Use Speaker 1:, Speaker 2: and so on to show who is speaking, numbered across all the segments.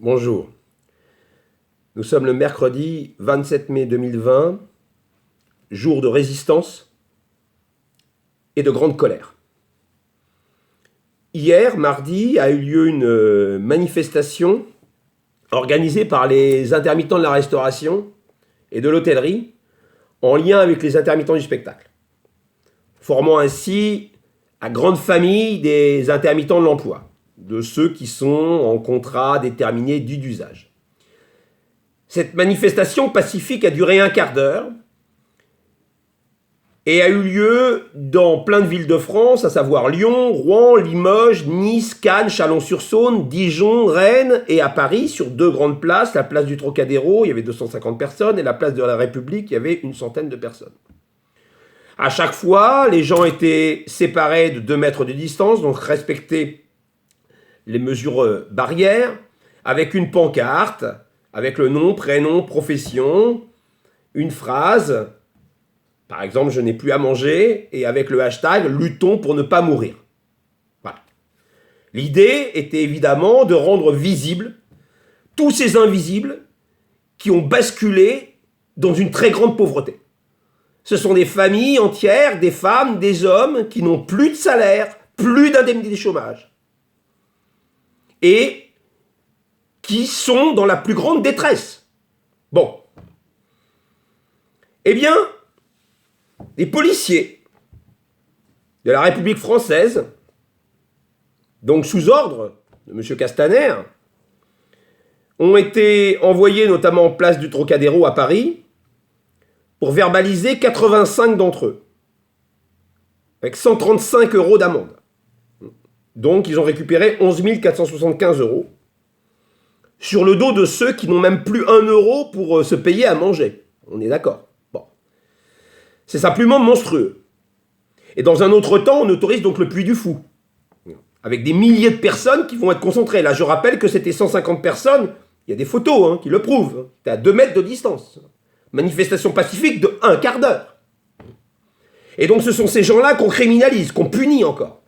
Speaker 1: Bonjour. Nous sommes le mercredi 27 mai 2020, jour de résistance et de grande colère. Hier, mardi, a eu lieu une manifestation organisée par les intermittents de la restauration et de l'hôtellerie en lien avec les intermittents du spectacle, formant ainsi la grande famille des intermittents de l'emploi, de ceux qui sont en contrat déterminé dit d'usage. Cette manifestation pacifique a duré un quart d'heure et a eu lieu dans plein de villes de France, à savoir Lyon, Rouen, Limoges, Nice, Cannes, Chalon-sur-Saône, Dijon, Rennes et à Paris, sur 2 grandes places, la place du Trocadéro, il y avait 250 personnes, et la place de la République, il y avait une centaine de personnes. À chaque fois, les gens étaient séparés de 2 mètres de distance, donc respectaient les mesures barrières, avec une pancarte, avec le nom, prénom, profession, une phrase, par exemple, je n'ai plus à manger, et avec le hashtag luttons pour ne pas mourir. Voilà. L'idée était évidemment de rendre visibles tous ces invisibles qui ont basculé dans une très grande pauvreté. Ce sont des familles entières, des femmes, des hommes qui n'ont plus de salaire, plus d'indemnité de chômage, et qui sont dans la plus grande détresse. Bon. Eh bien, les policiers de la République française, donc sous ordre de M. Castaner, ont été envoyés notamment en place du Trocadéro à Paris pour verbaliser 85 d'entre eux, avec 135 € d'amende. Donc ils ont récupéré 11 475 € sur le dos de ceux qui n'ont même plus 1 euro pour se payer à manger. On est d'accord. Bon. C'est simplement monstrueux. Et dans un autre temps, on autorise donc le Puy du Fou, avec des milliers de personnes qui vont être concentrées. Là, je rappelle que c'était 150 personnes, il y a des photos qui le prouvent. C'était à 2 mètres de distance. Manifestation pacifique de un quart d'heure. Et donc ce sont ces gens-là qu'on criminalise, qu'on punit encore.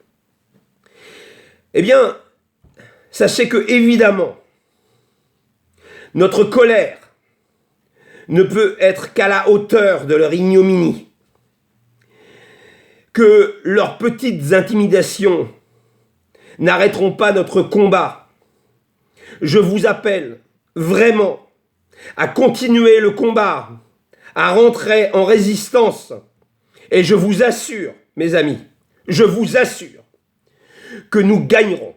Speaker 1: Eh bien, sachez que, évidemment, notre colère ne peut être qu'à la hauteur de leur ignominie, que leurs petites intimidations n'arrêteront pas notre combat. Je vous appelle vraiment à continuer le combat, à rentrer en résistance, et je vous assure, mes amis, je vous assure que nous gagnerons.